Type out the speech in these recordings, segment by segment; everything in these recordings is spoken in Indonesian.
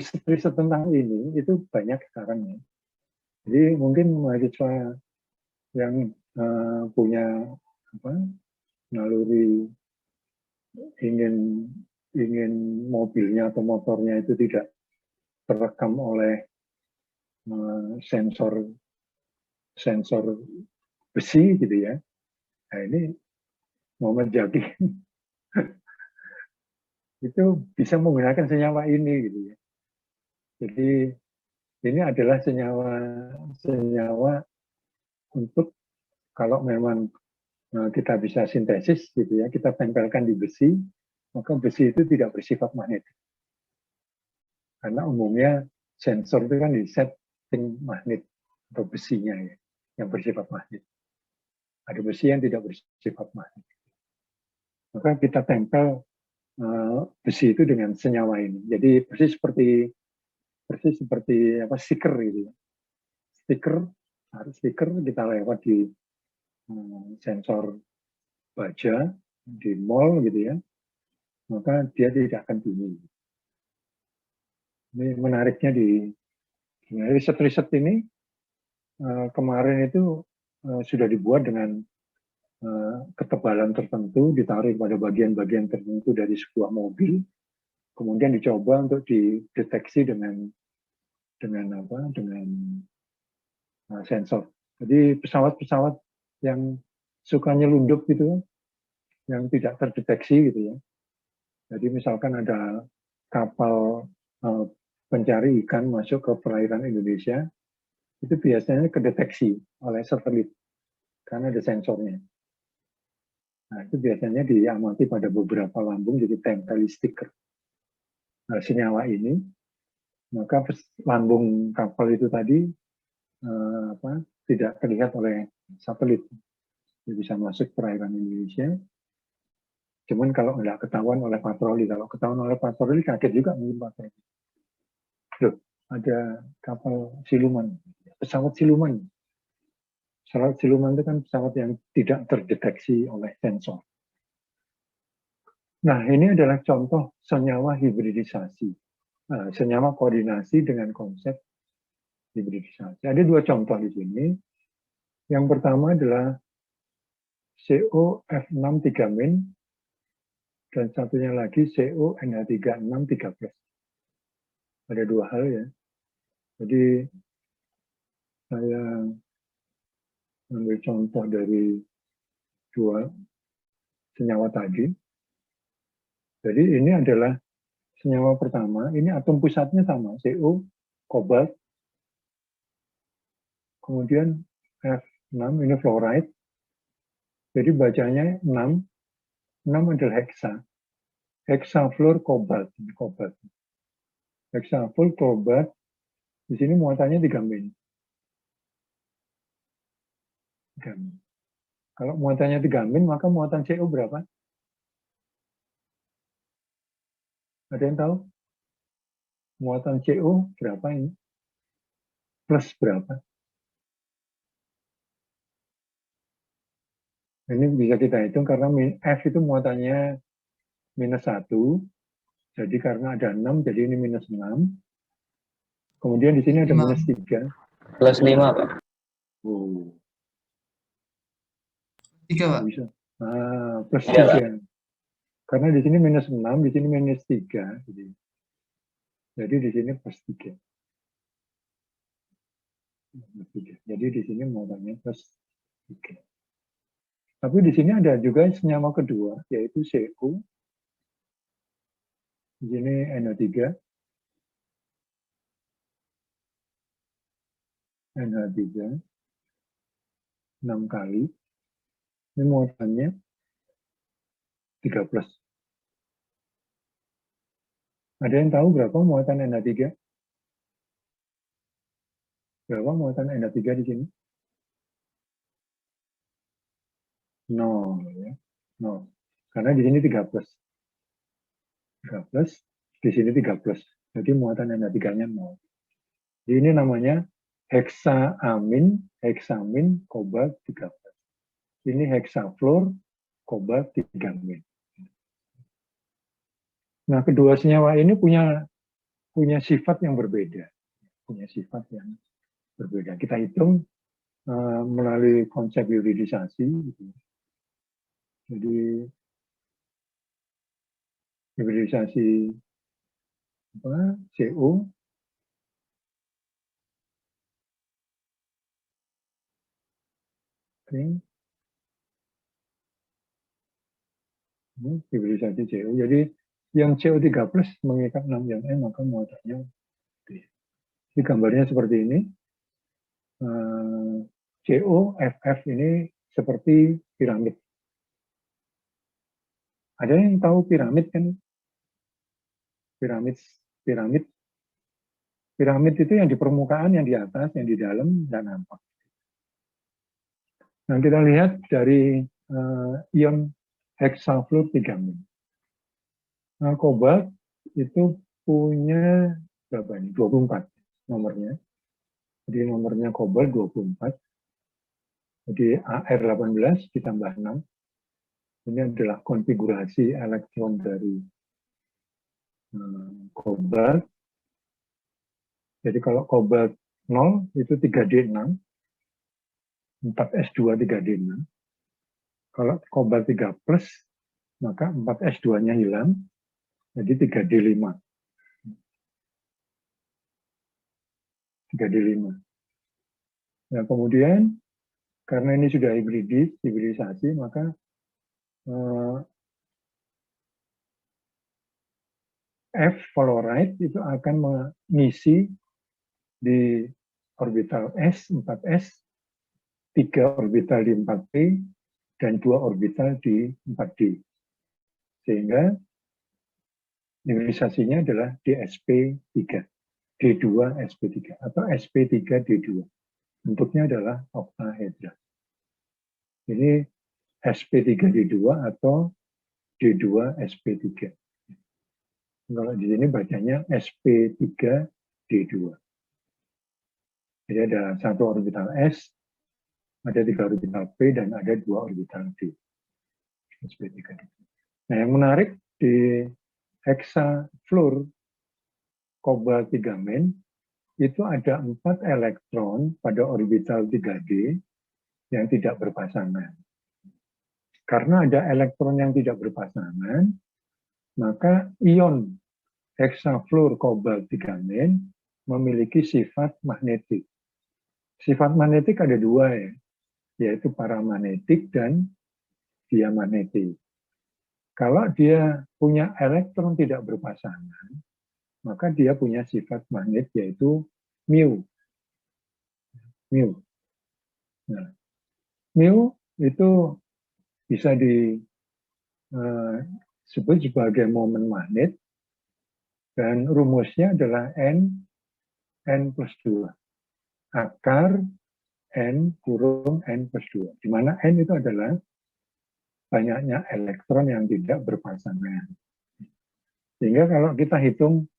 riset tentang ini itu banyak sekarang ya. Jadi mungkin mahasiswa yang punya apa, naluri ingin mobilnya atau motornya itu tidak terekam oleh sensor besi gitu ya. Nah ini Muhammad Jaki itu bisa menggunakan senyawa ini gitu ya. Jadi ini adalah senyawa untuk kalau memang kita bisa sintesis gitu ya, kita tempelkan di besi, maka besi itu tidak bersifat magnetik. Karena umumnya sensor itu kan di setting magnet atau besinya ya, yang bersifat magnet. Ada besi yang tidak bersifat magnet. Maka kita tempel besi itu dengan senyawa ini. Jadi persis seperti apa, stiker gitu ya. Stiker kita lewat di sensor baja di mall gitu ya, maka dia tidak akan bunyi. Ini menariknya di riset-riset ini kemarin itu sudah dibuat dengan ketebalan tertentu, ditaruh pada bagian-bagian tertentu dari sebuah mobil, kemudian dicoba untuk dideteksi dengan sensor. Jadi pesawat-pesawat yang suka nyelundup gitu, yang tidak terdeteksi gitu ya. Jadi misalkan ada kapal pencari ikan masuk ke perairan Indonesia, itu biasanya kedeteksi oleh satelit karena ada sensornya. Nah, itu biasanya diamati pada beberapa lambung, jadi tempel stiker. Nah, senyawa ini, maka lambung kapal itu tadi tidak terlihat oleh satelit. Dia bisa masuk perairan Indonesia. Cuman kalau nggak ketahuan oleh patroli, kalau ketahuan oleh patroli kaget juga mungkin patroli. Loh, ada kapal siluman, pesawat siluman. Pesawat siluman itu kan pesawat yang tidak terdeteksi oleh sensor. Nah, ini adalah contoh senyawa hibridisasi. Nah, senyawa koordinasi dengan konsep hibridisasi. Ada dua contoh di sini. Yang pertama adalah COF6 3- dan satunya lagi CONH3 6 3+. Ada dua hal ya. Jadi saya ambil contoh dari dua senyawa tadi. Jadi ini adalah senyawa pertama, ini atom pusatnya sama, CO, kobalt, kemudian F6, ini fluoride. Jadi bacanya 6 adalah heksa. Hexafluor kobalt, kobalt. Hexafluor kobalt, di sini muatannya 3 min. Kalau muatannya 3 min, maka muatan CO berapa? Ada yang tahu? Muatan CO berapa ini? Plus berapa? Ini bisa kita hitung karena F itu muatannya -1. Jadi karena ada 6, jadi ini -6. Kemudian di sini ada -3. +5, Pak. Oh. 3, Pak. Bisa. +3. Karena di sini -6, di sini -3. Jadi di sini +3. Jadi di sini muatannya +3. Tapi di sini ada juga senyawa kedua, yaitu CO. Di sini NO3. NH3 6 kali. Ini muatannya 3+. Ada yang tahu berapa muatan NH3? Berapa muatan NH3 di sini? 0 ya. 0. Karena di sini 3+. 3+, di sini 3+. Jadi muatan NH3-nya 0. Jadi ini namanya heksamin kobalt 3+. Ini heksafluor kobalt 3 min. Nah, kedua senyawa ini punya punya sifat yang berbeda. Punya sifat yang berbeda. Kita hitung melalui konsep hibridisasi. Gitu. Jadi hibridisasi CO ini hibridisasi CO. Jadi yang CO3 plus mengikat 6 yang N, maka muatannya D. Jadi gambarnya seperti ini. COFF ini seperti piramid. Ada yang tahu piramid kan? Piramid itu yang di permukaan, yang di atas, yang di dalam, dan nampak. Nah, kita lihat dari ion hexafluortigamin. Nah, kobalt itu punya berapa ini? 24 nomornya. Jadi nomornya kobalt 24. Jadi AR18 ditambah 6. Ini adalah konfigurasi elektron dari kobalt. Jadi kalau kobalt 0 itu 3D6, 4S2 3D6. Kalau kobalt 3 plus, maka 4S2-nya hilang, jadi 3D5. 3D5. Nah, kemudian karena ini sudah hibridisasi, maka F fluoride itu akan mengisi di orbital S, 4S, 3 orbital di 4P, dan 2 orbital di 4D. Sehingga hibridisasinya adalah DSP3, D2SP3, atau SP3D2. Bentuknya adalah oktahedra. Ini SP3D2 atau D2SP3. Kalau di sini bacanya SP3D2. Jadi ada 1 orbital S, ada 3 orbital P, dan ada 2 orbital D. SP3D2. Nah, yang menarik di hexafluor kobaltigamin itu ada 4 elektron pada orbital 3D yang tidak berpasangan. Karena ada elektron yang tidak berpasangan, maka ion hexafluor kobaltigamin memiliki sifat magnetik. Sifat magnetik ada 2 ya, yaitu paramagnetik dan diamagnetik. Kalau dia punya elektron tidak berpasangan, maka dia punya sifat magnet yaitu mu. Nah, mu itu bisa disebut sebagai momen magnet, dan rumusnya adalah N plus 2. Akar N kurung N plus 2. Di mana N itu adalah banyaknya elektron yang tidak berpasangan. Sehingga kalau kita hitung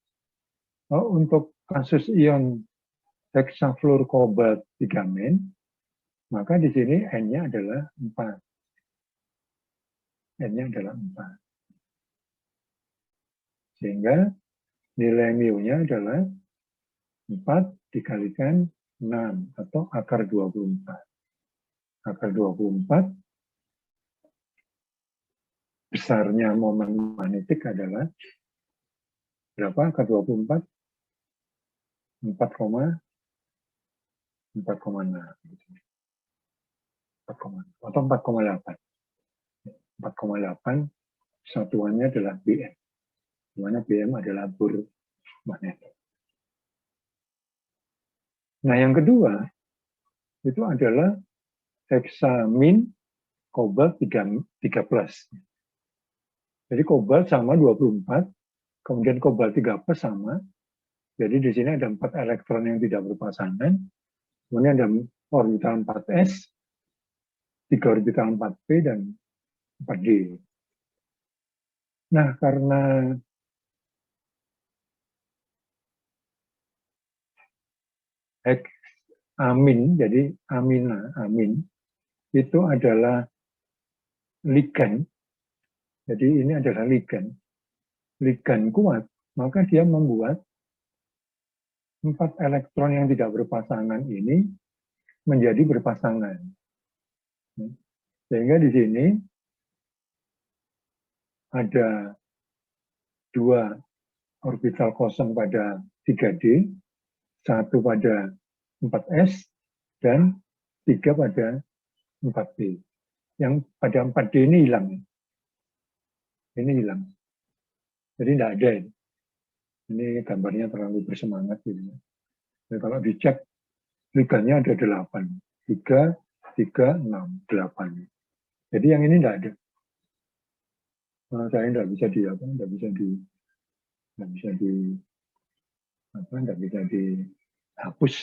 untuk kasus ion hexafluor kobaltigamin, maka di sini N-nya adalah 4. N-nya adalah 4. Sehingga nilai mu-nya adalah 4 dikalikan 6 atau akar 24. Akar 24 besarnya momen magnetik adalah berapa? Akar 24? 4,6. 4,6 atau 4,8. 4,8 satuannya adalah BM. Di mana BM adalah bor magnetik. Nah, yang kedua itu adalah hexamin kobalt 3 plus. Jadi kobalt sama 24, kemudian kobalt 3 plus sama. Jadi di sini ada 4 elektron yang tidak berpasangan. Kemudian ada orbital 4s, 3 orbital 4p, dan 4d. Nah, karena amin, jadi amin, itu adalah ligan. Jadi ini adalah ligan kuat, maka dia membuat 4 elektron yang tidak berpasangan ini menjadi berpasangan. Sehingga di sini ada 2 orbital kosong pada 3D, 1 pada 4S, dan 3 pada 4D. Yang pada 4D ini hilang. Ini hilang. Jadi tidak ada ini. Ini gambarnya terlalu bersemangat. Gitu. Jadi kalau dicek, liganya ada 8. 3, 3, 6, 8. Jadi yang ini tidak ada. Saya tidak bisa dihapus.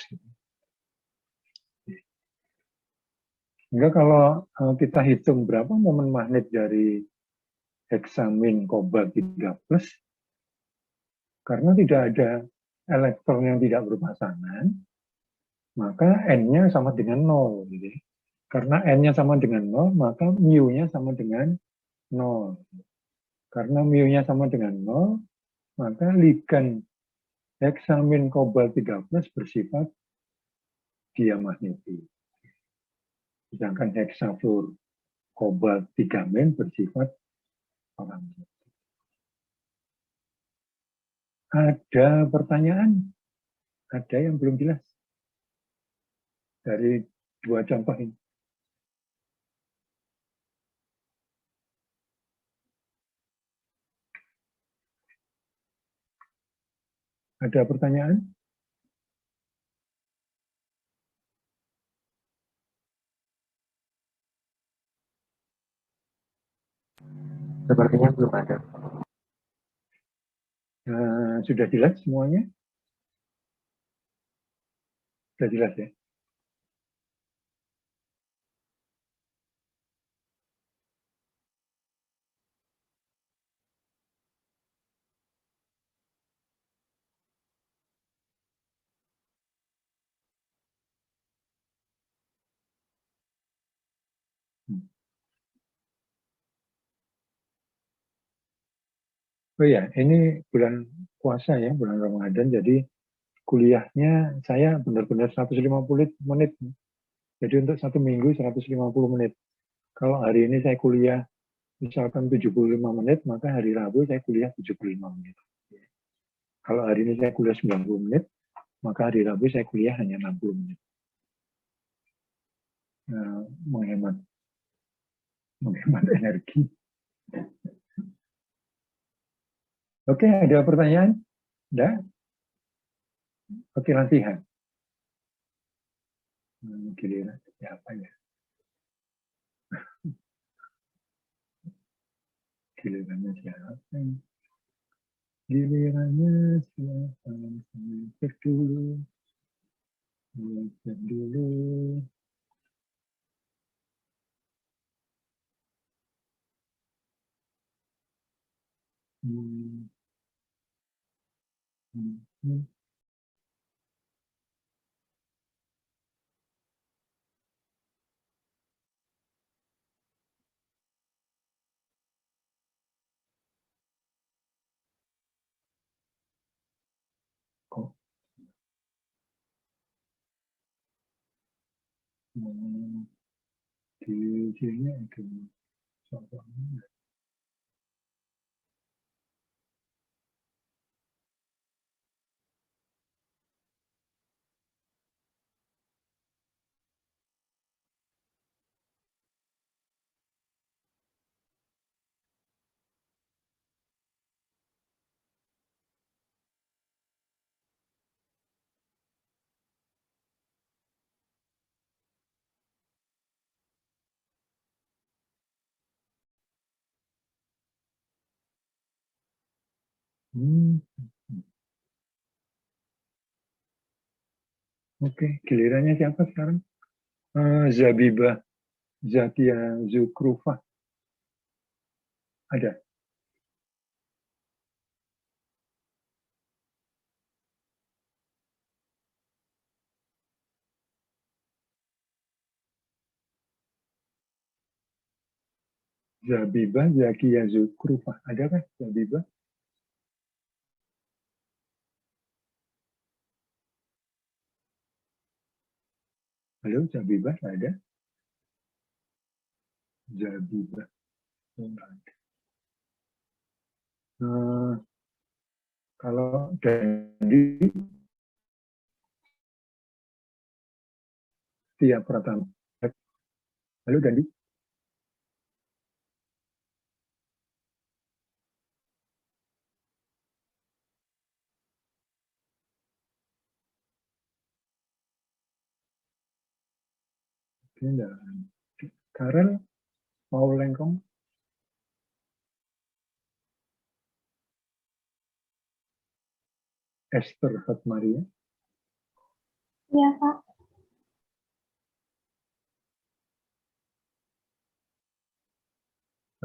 Sehingga kalau kita hitung berapa momen magnet dari heksamin kobalt 3+, karena tidak ada elektron yang tidak berpasangan, maka N-nya sama dengan 0. Gitu. Karena N-nya sama dengan 0, maka mu-nya sama dengan 0. Karena mu-nya sama dengan 0, maka ligan heksamin kobalt 3+ bersifat diamagnetik. Sedangkan heksafluor kobalt 3- bersifat paramagnetik. Ada pertanyaan? Ada yang belum jelas dari 2 contoh ini? Ada pertanyaan? Sepertinya belum ada. Sudah jelas semuanya? Sudah jelas ya? Oh ya, ini bulan puasa ya, bulan Ramadan, jadi kuliahnya saya benar-benar 150 menit. Jadi untuk 1 minggu 150 menit. Kalau hari ini saya kuliah misalkan 75 menit, maka hari Rabu saya kuliah 75 menit. Kalau hari ini saya kuliah 90 menit, maka hari Rabu saya kuliah hanya 60 menit. Menghemat energi. Oke, ada pertanyaan? Tidak? Oke, latihan. Giliran siapa ya? Gilirannya siapa? Gilirannya siapa? Cek dulu. Cek dulu. Kok di sini ada contohnya. Oke, gilirannya siapa sekarang? Zabibah Zakia Zukrufah. Ada. Zabibah Zakia Zukrufah. Ada kan? Zabibah? Halo, Zabibah ada? Zabibah. Kalau Dandi, Tia Pratama. Halo, Dandi. Karel, mau lengkong? Esther Fatmaria. Iya, Pak.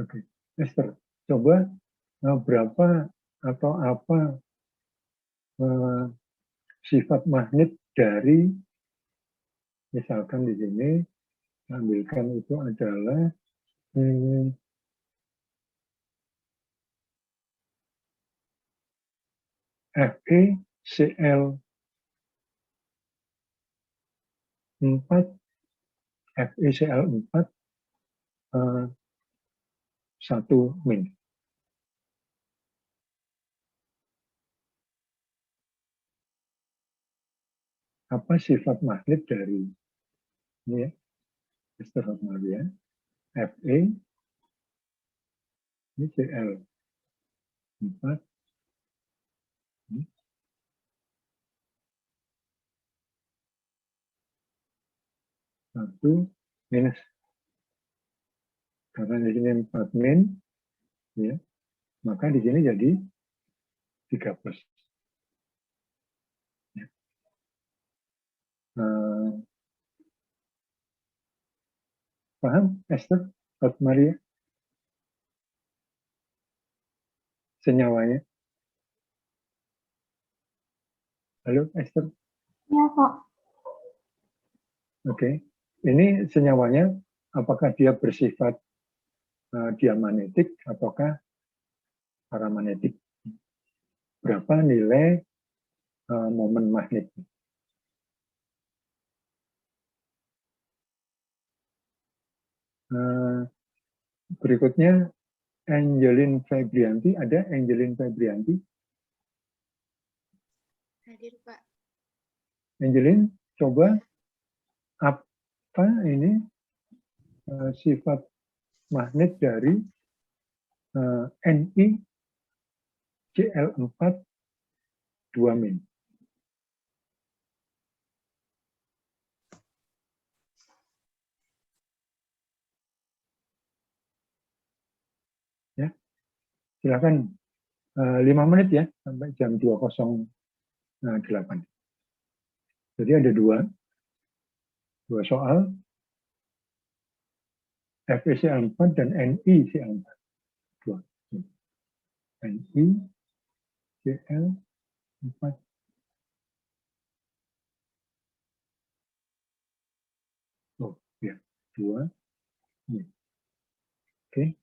Oke, Esther, coba berapa atau apa sifat magnet dari, misalkan di sini, ambilkan itu adalah FeCl4, FeCl4 1 min. Apa sifat magnet dari ini ya, Esther Fatmaria, Fe, ini Cl4, ini 1 minus, karena di sini 4 min, ya, maka di sini jadi 3 plus. Ya. Paham, Esther Fatmaria? Senyawanya. Halo, Esther. Iya, Pak. Oke. Ini senyawanya, apakah dia bersifat diamagnetik ataukah paramagnetik? Berapa nilai momen magnet? Berikutnya, Angelin Febrianti. Ada Angelin Febrianti? Hadir, Pak. Angelin, coba apa ini sifat magnet dari Ni Cl4 2 min. Ya, silakan 5 menit ya sampai jam 2.08. Jadi ada dua soal, FeCl4 dan NiCl4. Dua. NiCl4. Oh ya, 2. Oke.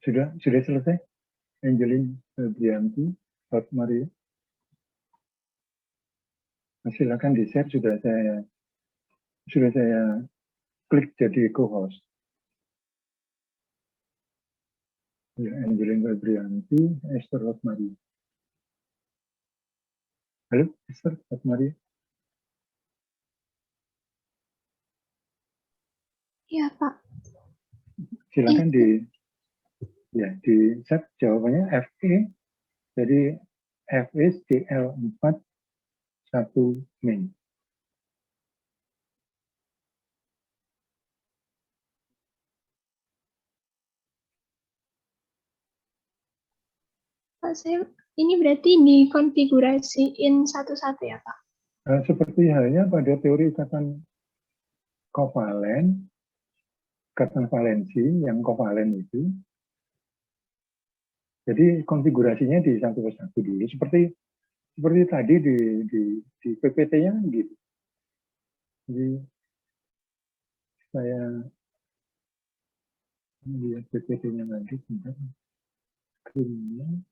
Sudah selesai? Angelin Febrianti, Hot Maria. Silakan di-share, sudah saya klik jadi co-host. Ya, Angelin Febrianti, Esther Hot Maria. Halo, Esther Hot Maria. Iya, Pak. Silakan di set jawabannya FE. Jadi FE CL4 1 Mei. Pak, ini berarti dikonfigurasiin satu-satu ya, Pak? Seperti halnya pada teori ikatan kovalen, ikatan valensi yang kovalen itu. Jadi konfigurasinya di satu persatu dulu. Seperti tadi di PPT-nya kan gitu. Jadi saya lihat PPT-nya lagi, sebentar. Screen-nya.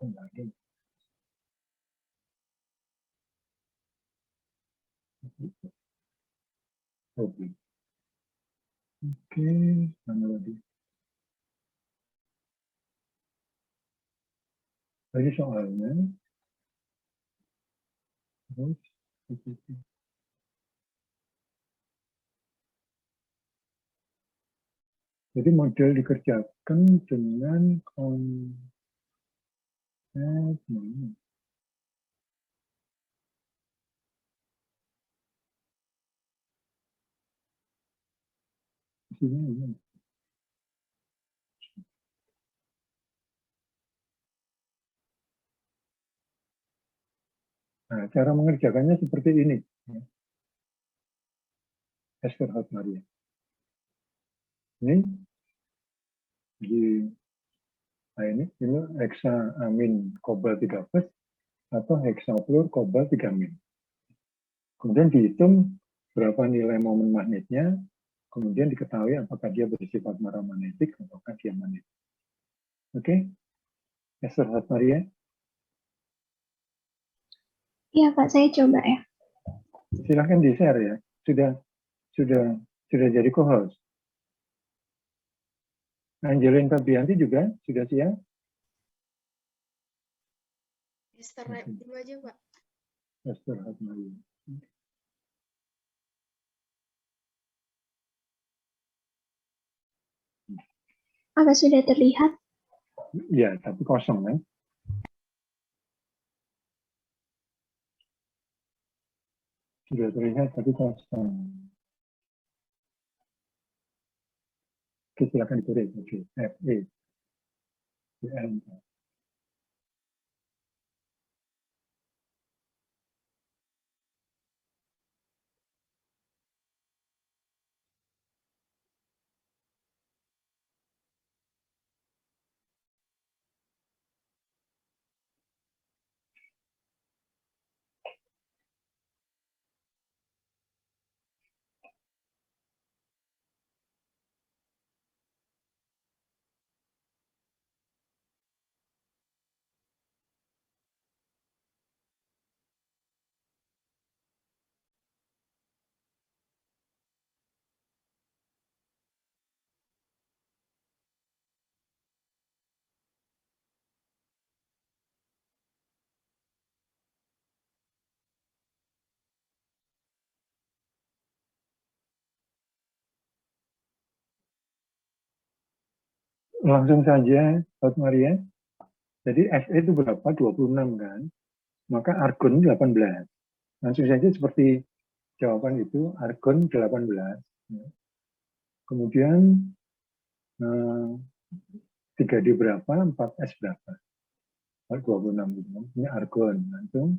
Kembali. Oke, mana lagi? Ini soalnya. Terus, jadi model dikerjakan dengan konsep mana? Isinya ini. Nah, cara mengerjakannya seperti ini. Esther Hot Maria. Ini ini hexaamin kobalt 3 plus atau hexafluor kobalt 3 min. Kemudian dihitung berapa nilai momen magnetnya, kemudian diketahui apakah dia bersifat paramagnetik ataukah dia magnetik. Oke, Esther Hot Maria. Iya, Pak, saya coba ya. Silahkan di-share ya. Sudah jadi co-host. Angelin Febrianti juga sudah siap? Esther dulu aja, Pak. Esther Hot Maria. Apa sudah terlihat? Ya, tapi kosong kan? Sudah terlihat tapi kosong. Oke, silakan ditulis. Oke, FE. Langsung saja, Hot Maria. Jadi FE itu berapa? 26 kan? Maka argon 18. Langsung saja seperti jawaban itu, argon 18. Kemudian 3D berapa, 4S berapa. 26 gitu. Ini argon, langsung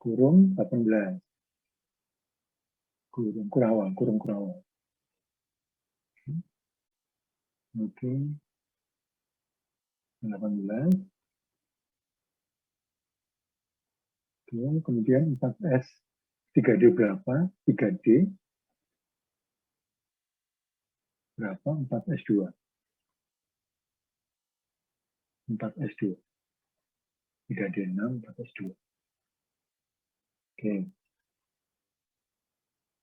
kurung 18. Kurung Kurawal. Oke. 18. Kemudian 4S. 3D berapa? 3D berapa? 4S2. 4S2. 3D6, 4S2. Oke.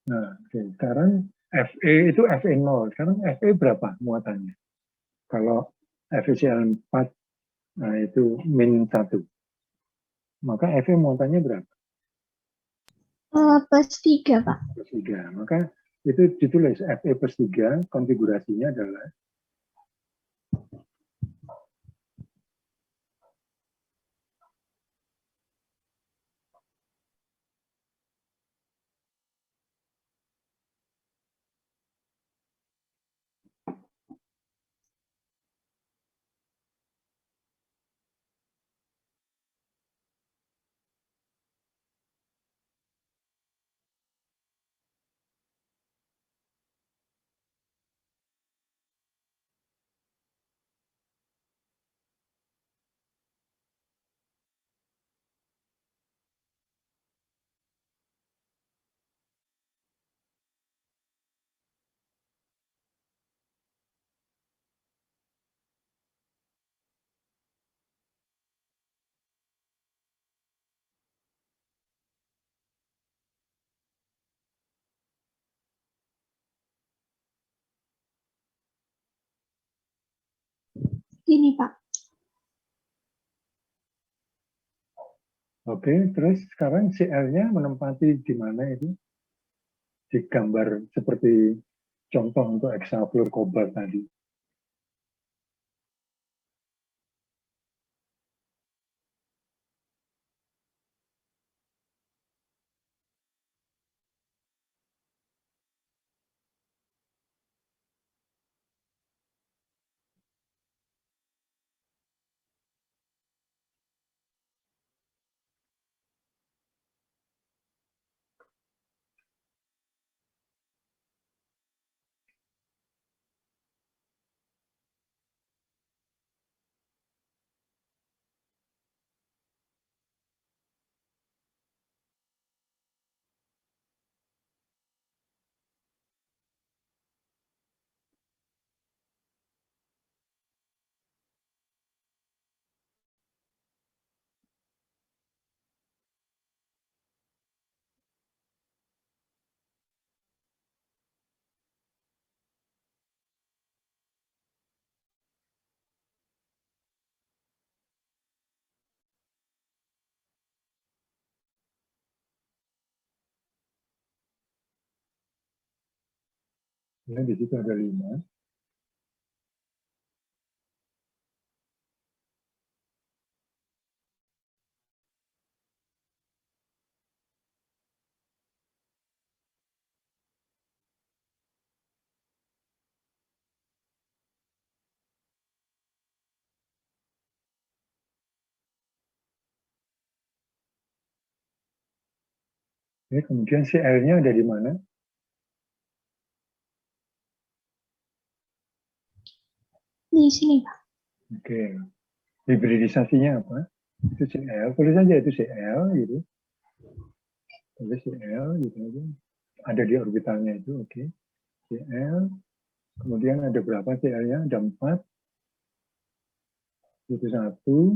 Nah, oke. Sekarang FE itu FE0. Sekarang FE berapa muatannya? Kalau FeCl 4, nah itu min 1. Maka FE muatannya berapa? Plus 3, Pak. Plus 3. Maka itu ditulis Fe plus 3, konfigurasinya adalah Gini, Pak. oke. Terus sekarang Cl-nya menempati di mana itu? Di gambar seperti contoh untuk hexafluor kobalt tadi. Ya, di situ ada 5. Ya, kemudian Cl-nya ada di mana? Di sini, Pak. Oke. Hibridisasinya apa? Itu Cl. Tulis aja itu Cl gitu. Tulis Cl gitu aja. Ada di orbitalnya itu, oke. Cl. Kemudian ada berapa Cl-nya? Ada 4. Situ 1.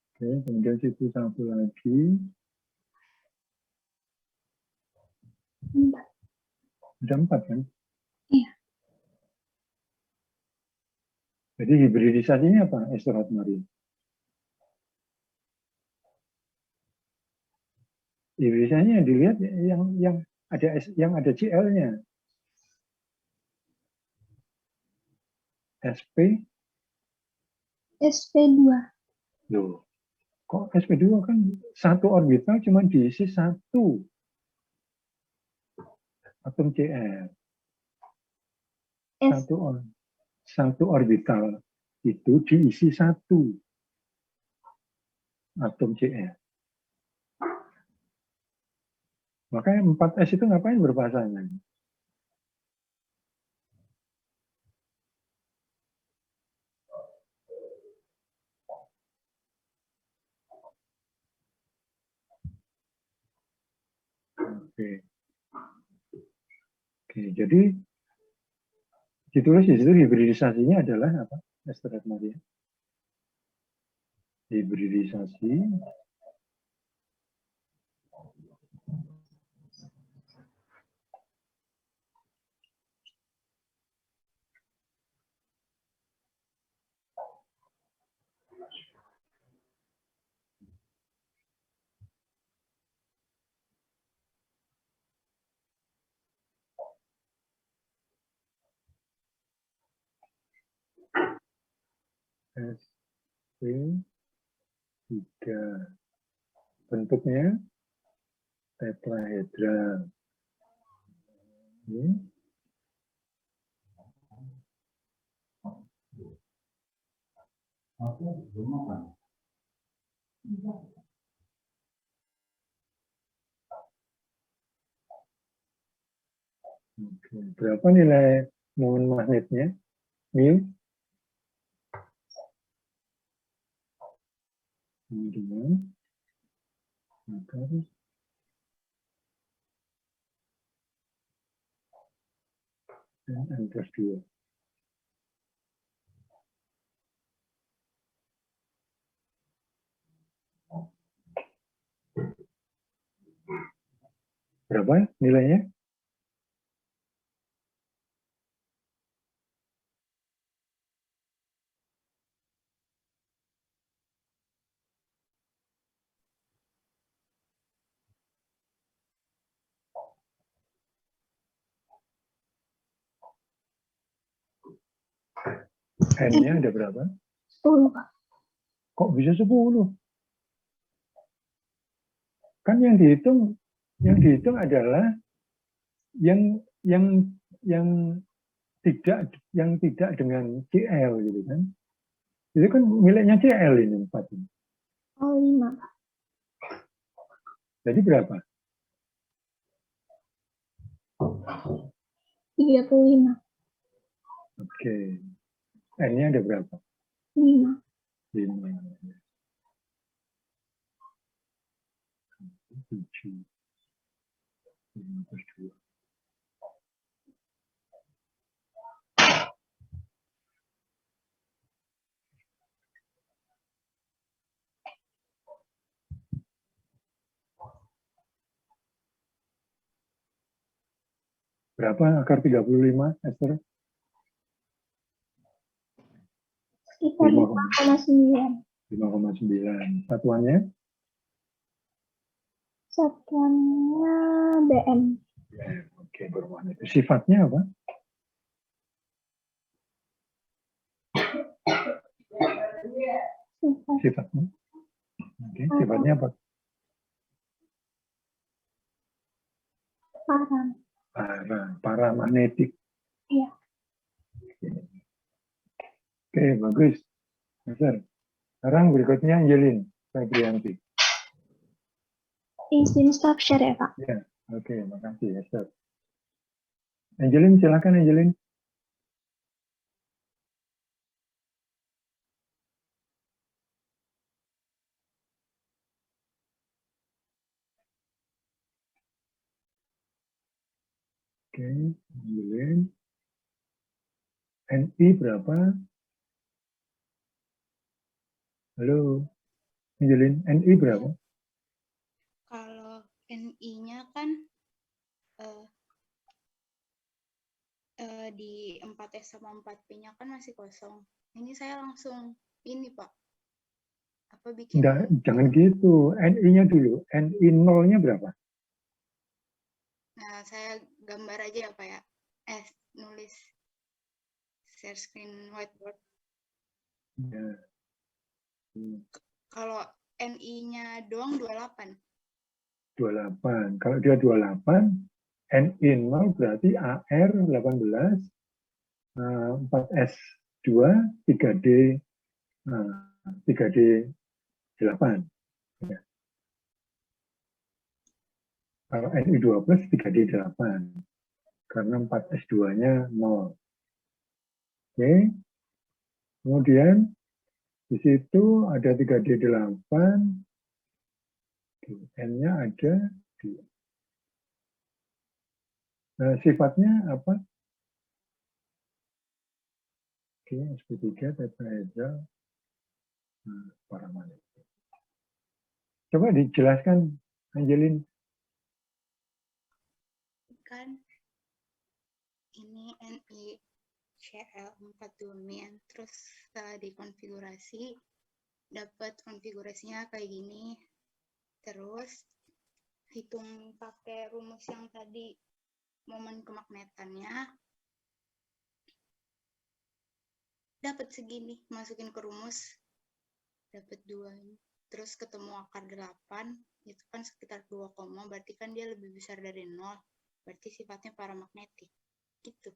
Oke, kemudian situ 1 lagi. 4. Ada 4 kan? Iya. Jadi hibridisasinya apa, Esther Hotmari? Hibridisasinya dilihat yang ada Cl-nya. SP. SP2. Loh, kok SP2 kan satu orbital cuma diisi satu atom Cl. S. Satu orbital. itu diisi 1 atom Cl. Makanya 4S itu ngapain berpasangan? Oke, jadi ditulis di situ hibridisasinya adalah apa? Ester Maria. Hibridisasi sp3 bentuknya tetrahedral. Ini. Oke. Berapa nilai momen magnetnya? Mu? Kemudian maka N plus 2. Berapa nilainya? N-nya ada berapa? 10, Pak. Kok bisa 10? Kan yang dihitung adalah yang tidak dengan CL gitu kan. Itu kan miliknya CL ini 4 ini. Oh, 5, Pak. Jadi berapa? 35. Oke. N-nya ada berapa? 5. 5. 7. 5 plus 2. Berapa akar 35, Esther? Sekitar 5,9. 5,9. Satuannya? Satuannya BM. Ya, oke, bermagnet. Sifatnya apa? Sifatnya? Oke, sifatnya apa? Paramagnetik. Iya. Oke, bagus. Besar. Sekarang berikutnya Angelin Febrianti. Izin stop share ya, Pak. Ya, oke, makasih Esther. Angelin, silakan Angelin. Oke, Angelin. NI berapa? Halo, Angelin, NI berapa? Kalau NI-nya kan di 4S sama 4P-nya kan masih kosong. Ini saya langsung ini, Pak. Apa bikin? Enggak, jangan gitu. NI-nya dulu. NI 0-nya berapa? Nah, saya gambar aja ya, Pak ya. Nulis share screen whiteboard. Ya. Kalau NI-nya doang 28. 28. Kalau dia 28, NI 0 berarti AR 18, 4S 3D 8. Ya. Kalau Ni2+, 3D 8. Karena 4S2-nya 0. Oke. Kemudian di situ ada 3D 8. N-nya ada 2. Nah, sifatnya apa? Oke, sp3 tetrahedral paramagnetik. Coba dijelaskan, Angelin. Kan ini NiCl4 domain, terus setelah dikonfigurasi dapat konfigurasinya kayak gini. Terus hitung pakai rumus yang tadi momen kemaknetannya, dapat segini, masukin ke rumus dapat 2. Terus ketemu akar 8, itu kan sekitar 2, berarti kan dia lebih besar dari 0, berarti sifatnya paramagnetik gitu.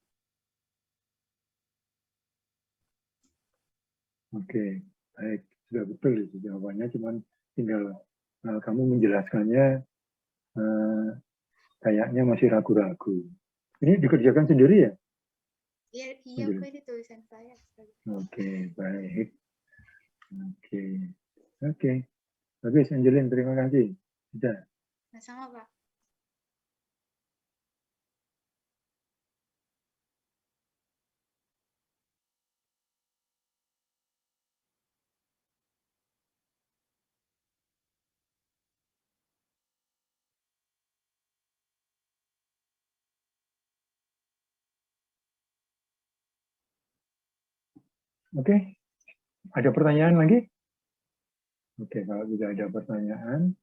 Oke, baik, sudah betul itu jawabannya, cuman tinggal kamu menjelaskannya kayaknya masih ragu-ragu. Ini dikerjakan sendiri ya? Iya, Pak, ini tulisan saya. Oke, baik. Oke. Bagus, Angelin, terima kasih. Sudah. Sama, Pak. Oke, ada pertanyaan lagi? Oke, kalau tidak ada pertanyaan,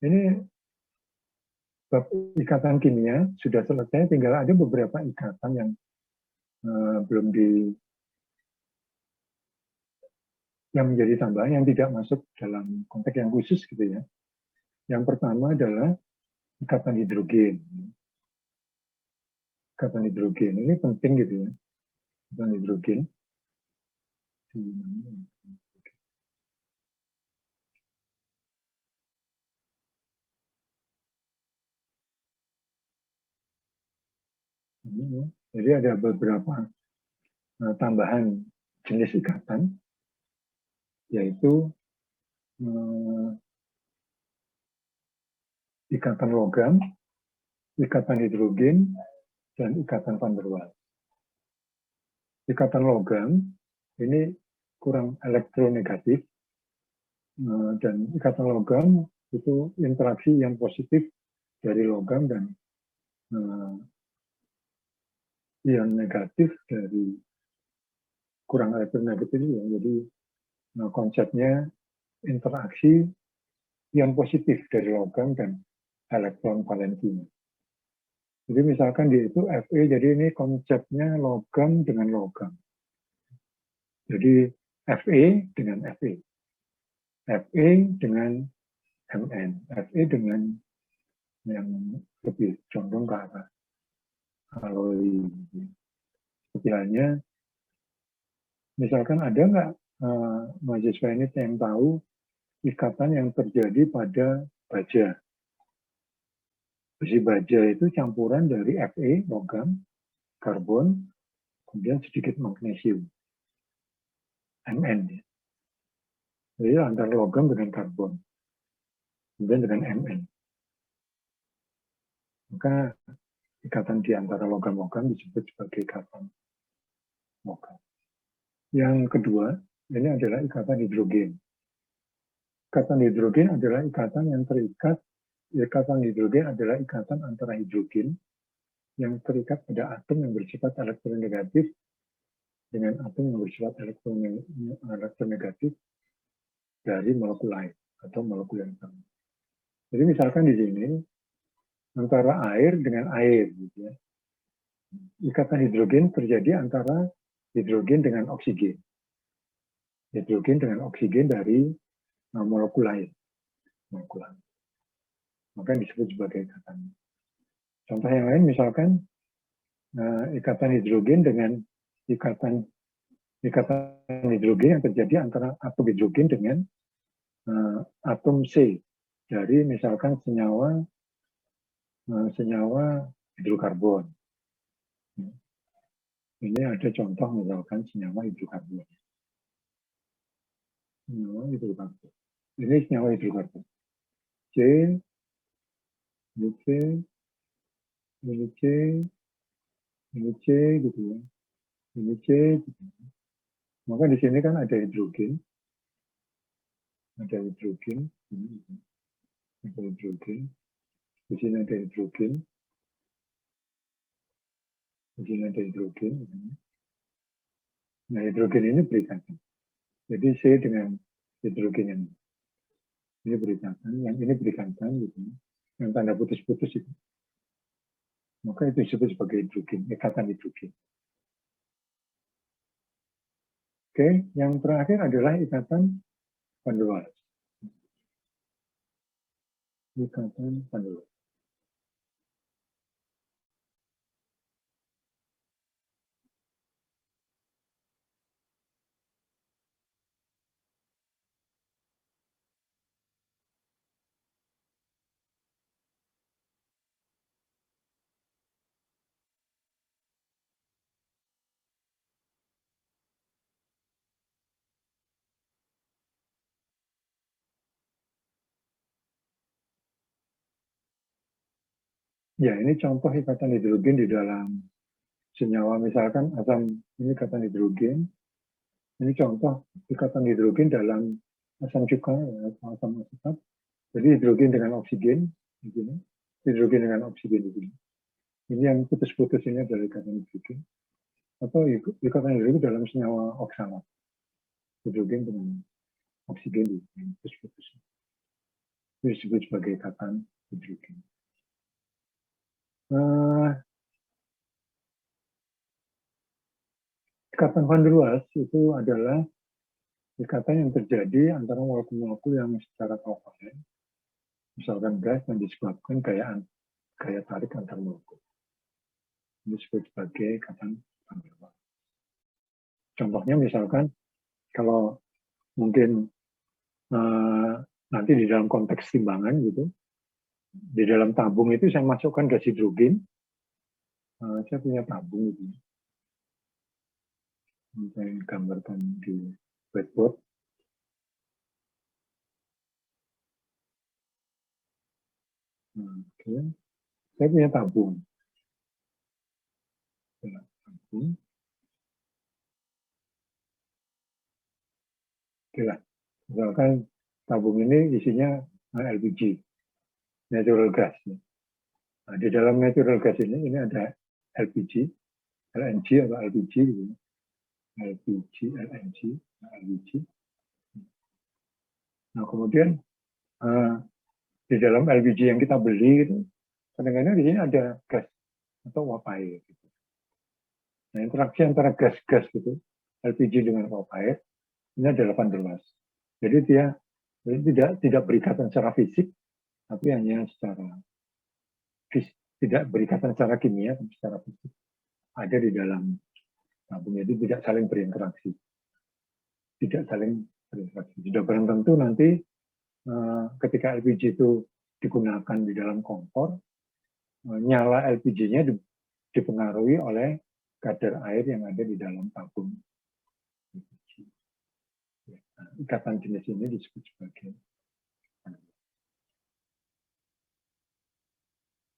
ini bab ikatan kimia sudah selesai, tinggal ada beberapa ikatan yang belum yang menjadi tambahan yang tidak masuk dalam konteks yang khusus gitu ya. Yang pertama adalah ikatan hidrogen. Ikatan hidrogen ini penting gitu ya. Ikatan hidrogen. Jadi ada beberapa tambahan jenis ikatan, yaitu ikatan logam, ikatan hidrogen, dan ikatan van der Waals. Ikatan logam ini kurang elektronegatif, dan ikatan logam itu interaksi yang positif dari logam dan yang negatif dari kurang elektronegatif ya. Jadi konsepnya interaksi yang positif dari logam dan elektron valensinya. Jadi misalkan dia itu Fe, jadi ini konsepnya logam dengan logam. Jadi Fe dengan Fe. Fe dengan Mn. Fe dengan yang lebih condong ke arah aloi. Seperti halnya, misalkan ada nggak mahasiswa ini yang tahu ikatan yang terjadi pada baja. Besi baja itu campuran dari Fe, logam, karbon, kemudian sedikit magnesium. Mn. Jadi antara logam dengan karbon. Kemudian dengan Mn. Maka ikatan di antara logam-logam disebut sebagai ikatan logam. Yang kedua, ini adalah ikatan hidrogen. Ikatan hidrogen adalah ikatan yang terikat. Ikatan hidrogen adalah ikatan antara hidrogen yang terikat pada atom yang bersifat elektronegatif dengan atom yang bersifat elektronegatif dari molekul lain atau molekul yang sama. Jadi misalkan di sini antara air dengan air, gitu ya. Ikatan hidrogen terjadi antara hidrogen dengan oksigen. Hidrogen dengan oksigen dari molekul lain. Maka disebut sebagai ikatan. Contoh yang lain misalkan ikatan hidrogen dengan ikatan hidrogen yang terjadi antara atom hidrogen dengan atom C dari misalkan senyawa hidrokarbon. Ini ada contoh misalkan senyawa hidrokarbon. Senyawa hidrokarbon. Ini senyawa hidrokarbon. C, ini C, ini C, ini C, gitu ya. Ini C, gitu. Maka di sini kan ada hidrogen. Ada hidrogen. Ada hidrogen. Di sini ada hidrogen. Di sini ada hidrogen. Nah, hidrogen ini berikatan. Jadi C dengan hidrogen yang ini berikatan, yang ini berikatan, gitu. Yang tanda putus-putus itu. Maka itu disebut sebagai hidrogen, ikatan hidrogen. Oke, yang terakhir adalah ikatan van der Waals. Ikatan van der Waals. Ya, ini contoh ikatan hidrogen di dalam senyawa, misalkan asam ini ikatan hidrogen. Ini contoh ikatan hidrogen dalam asam cuka, ya, asam asetat. Jadi hidrogen dengan oksigen, begini. Hidrogen dengan oksigen begini. Ini yang putus-putus ini adalah ikatan hidrogen. Atau ikatan hidrogen dalam senyawa oksalat. Hidrogen dengan oksigen begini, putus-putus. Ini disebut sebagai ikatan hidrogen. Ikatan van der Waals itu adalah ikatan yang terjadi antara molekul-molekul yang secara kovalen, misalkan gas yang disebabkan gaya tarik antar molekul. Ini disebut sebagai ikatan van der Waals. Contohnya misalkan kalau mungkin nanti di dalam konteks timbangan gitu, di dalam tabung itu saya masukkan gas hidrogen. Saya punya tabung gitu. Saya gambarkan di whiteboard. Oke. Saya punya tabung. Tabung. Oke lah. Misalkan tabung ini isinya LPG, natural gas. Nah, di dalam natural gas ini ada LPG, LNG atau LPG, gitu. LPG, LNG, LPG. Nah, kemudian di dalam LPG yang kita beli itu, kadang-kadang di sini ada gas atau uap air. Gitu. Nah, interaksi antara gas-gas gitu, LPG dengan uap air, ini adalah van der Waals. Jadi dia tidak berikatan secara fisik, tapi hanya tidak berikatan secara kimia, tapi secara fisik. Ada di dalam tabung, jadi tidak saling berinteraksi. Tidak saling berinteraksi. Sudah barang tentu nanti ketika LPG itu digunakan di dalam kompor, nyala LPG-nya dipengaruhi oleh kadar air yang ada di dalam tabung. Ikatan jenis ini disebut sebagai.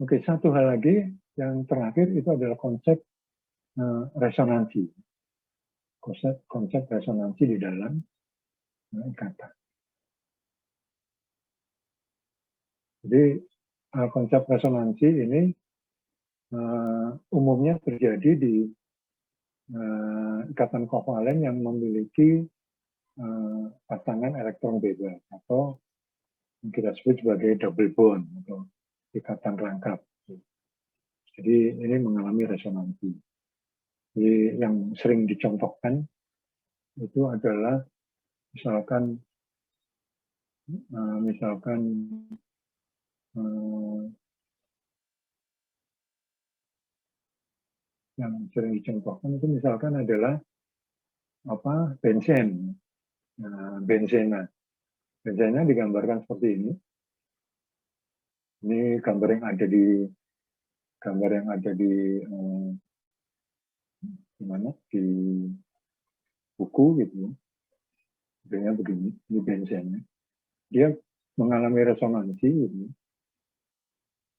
Oke, satu hal lagi yang terakhir itu adalah konsep resonansi. Konsep resonansi di dalam ikatan. Jadi konsep resonansi ini umumnya terjadi di ikatan kovalen yang memiliki pasangan elektron bebas atau kita sebut sebagai double bond atau ikatan rangkap. Jadi ini mengalami resonansi. Jadi yang sering dicontohkan itu adalah misalkan yang sering dicontohkan itu misalkan adalah bensin. Nah, benzena digambarkan seperti ini. Ini gambar yang ada di di buku gitu. Sebenarnya begini, ini bensinnya. Dia mengalami resonansi gitu.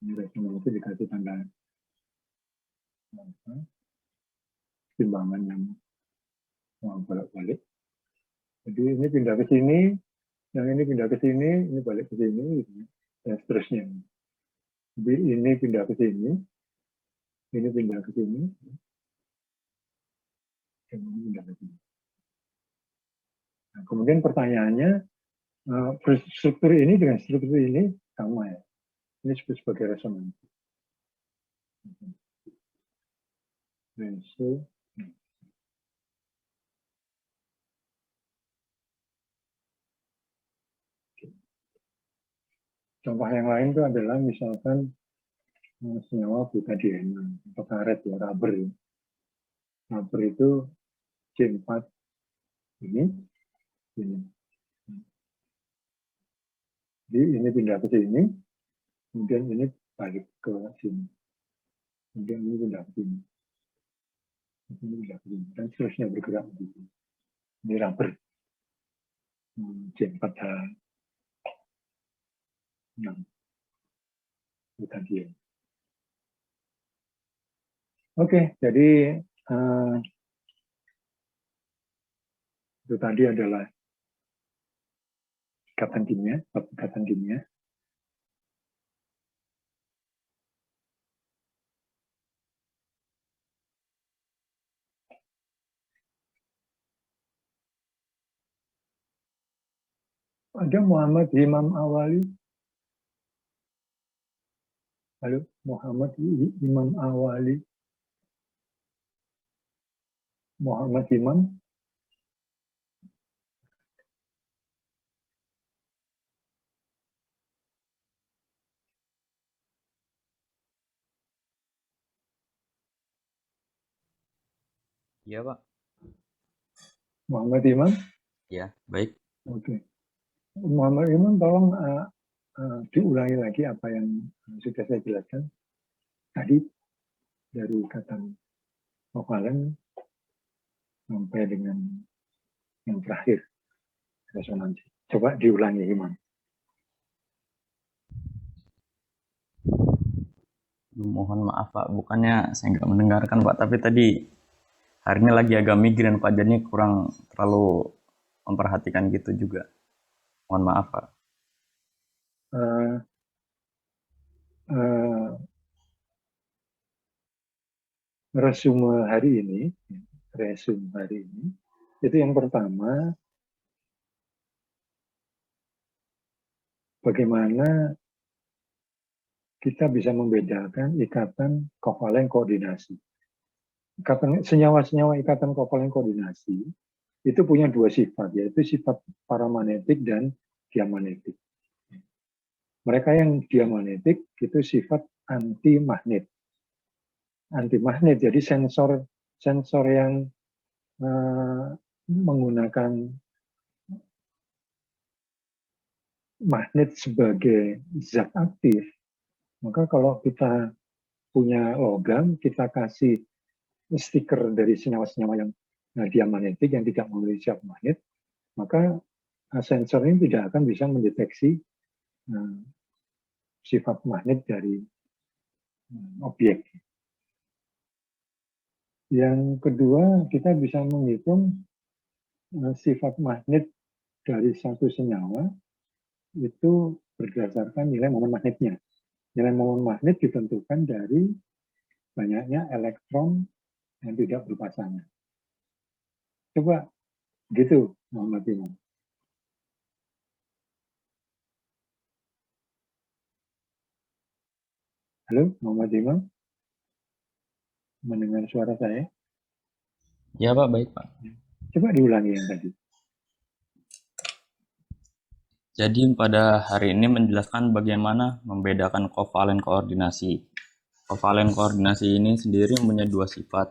Ini resonansi dikasih tanda timbangan yang bolak-balik. Jadi ini pindah ke sini, yang ini pindah ke sini, ini balik ke sini, gitu, dan seterusnya. Jadi ini pindah ke sini, ini pindah ke sini, dan ini pindah ke sini. Nah, kemudian pertanyaannya, struktur ini dengan struktur ini sama ya? Ini disebut sebagai resonansi. Contoh yang lain itu adalah misalkan senyawa butadiena atau karet ya, rubber. Rubber itu C4 ini. Jadi ini pindah ke sini, kemudian ini balik ke sini. Kemudian ini pindah ke sini. Ini pindah ke sini. Dan seterusnya bergerak begitu. Ini rubber. C4H. Nah, itu tadi ya. Oke, jadi itu tadi adalah ikatan kimia, bab ikatan kimia. Ada Muhammad Imam Awali. Halo, Muhammad Imam Awali. Muhammad Imam. Iya, Pak. Muhammad Imam. Ya, baik. Oke. Muhammad Imam, tolong diulangi lagi apa yang sudah saya jelaskan tadi dari ikatan kovalen sampai dengan yang terakhir resonansi. Coba diulangi, Imam. Mohon maaf, Pak. Bukannya saya nggak mendengarkan, Pak. Tapi tadi hari ini lagi agak migrain, Pak. Jadi kurang terlalu memperhatikan gitu juga. Mohon maaf, Pak. Resume hari ini, itu yang pertama, bagaimana kita bisa membedakan ikatan kovalen koordinasi. Senyawa-senyawa ikatan kovalen koordinasi itu punya dua sifat, yaitu sifat paramagnetik dan diamagnetik. Mereka yang diamagnetik itu sifat anti-magnet. Anti-magnet, jadi sensor yang menggunakan magnet sebagai zat aktif, maka kalau kita punya logam, kita kasih stiker dari senyawa-senyawa yang diamagnetik yang tidak memiliki sifat magnet, maka sensor ini tidak akan bisa mendeteksi sifat magnet dari objek. Yang kedua, kita bisa menghitung sifat magnet dari satu senyawa itu berdasarkan nilai momen magnetnya. Nilai momen magnet ditentukan dari banyaknya elektron yang tidak berpasangan. Coba gitu, Muhammad Imam. Halo, Muhammad Imam? Mendengar suara saya? Ya, Pak. Baik, Pak. Coba diulangi yang tadi. Jadi pada hari ini menjelaskan bagaimana membedakan kovalen koordinasi. Kovalen koordinasi ini sendiri punya dua sifat.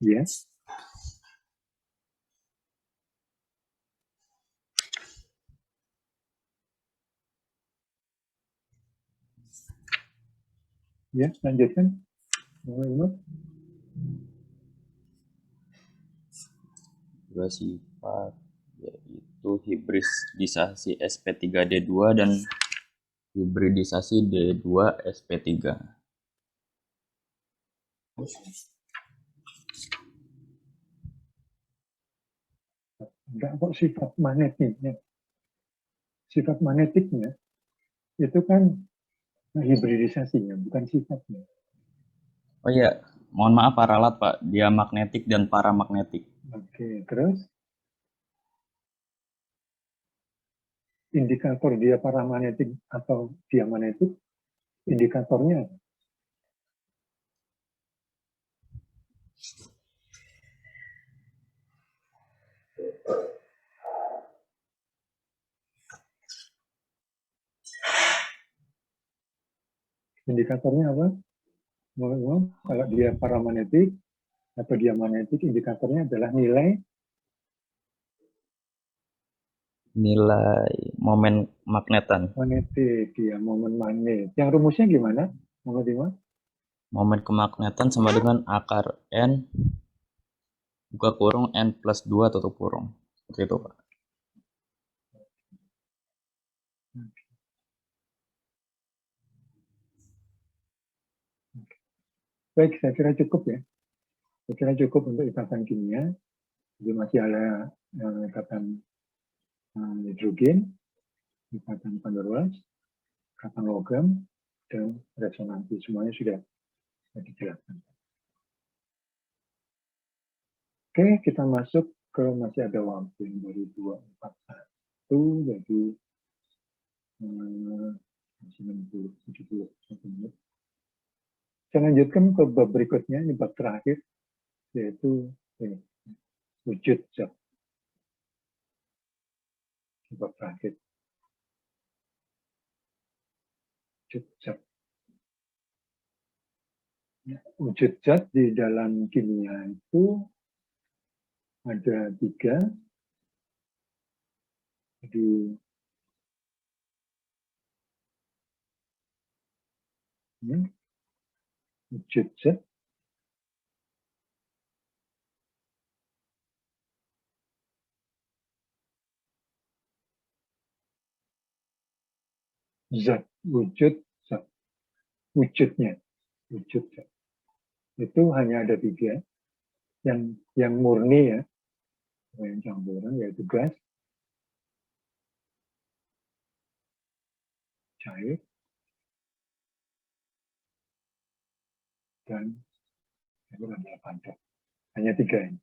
Ya, ya, lanjutkan. Dua sifat yaitu hibridisasi sp3d2 dan hibridisasi d2sp3. Enggak kok sifat magnetiknya. Sifat magnetiknya itu kan hibridisasinya, bukan sifatnya. Oh iya, mohon maaf Pak Ralat Pak, dia magnetik dan paramagnetik. Oke, terus indikator dia paramagnetik atau diamagnetik, indikatornya apa? Indikatornya apa? Kalau dia paramagnetik atau diamagnetik, indikatornya adalah nilai Momen magnetan. magnetik, ya, momen magnet. Yang rumusnya gimana? Momen kemagnetan sama dengan akar N buka kurung N plus 2 tutup kurung. Seperti itu Pak. Baik, saya kira cukup ya. Saya kira cukup untuk ikatan kimia. Jadi masih ada ikatan hidrogen, ikatan van der Waals, ikatan logam, dan resonansi. Semuanya sudah dijelaskan. Oke, kita masuk ke masih ada waktu yang dari 241, jadi masih 70 menit. Saya lanjutkan ke bab berikutnya, ini bab terakhir, yaitu wujud zat. Bab terakhir. Wujud zat. Wujud zat di dalam kimia itu ada 3. Jadi wujud zat. Zat, wujud zat. Wujudnya, wujud zat. Itu hanya ada 3. Yang murni ya, yang campuran yaitu gas, cair, dan itu adalah padat. Hanya 3 ini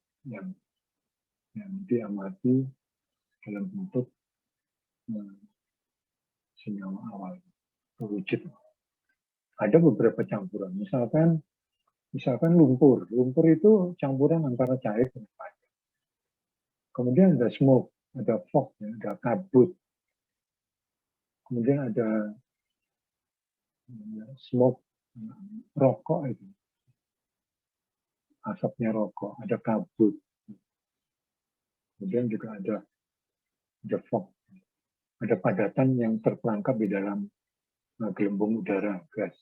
yang diamati dalam bentuk senyawa awal, wujud. Ada beberapa campuran, misalkan lumpur. Lumpur itu campuran antara cair dan padat. Kemudian ada smoke, ada fog, ada kabut. Kemudian ada smoke, rokok itu. Asapnya rokok, ada kabut. Kemudian juga ada fog. Ada padatan yang terperangkap di dalam gelembung udara, gas.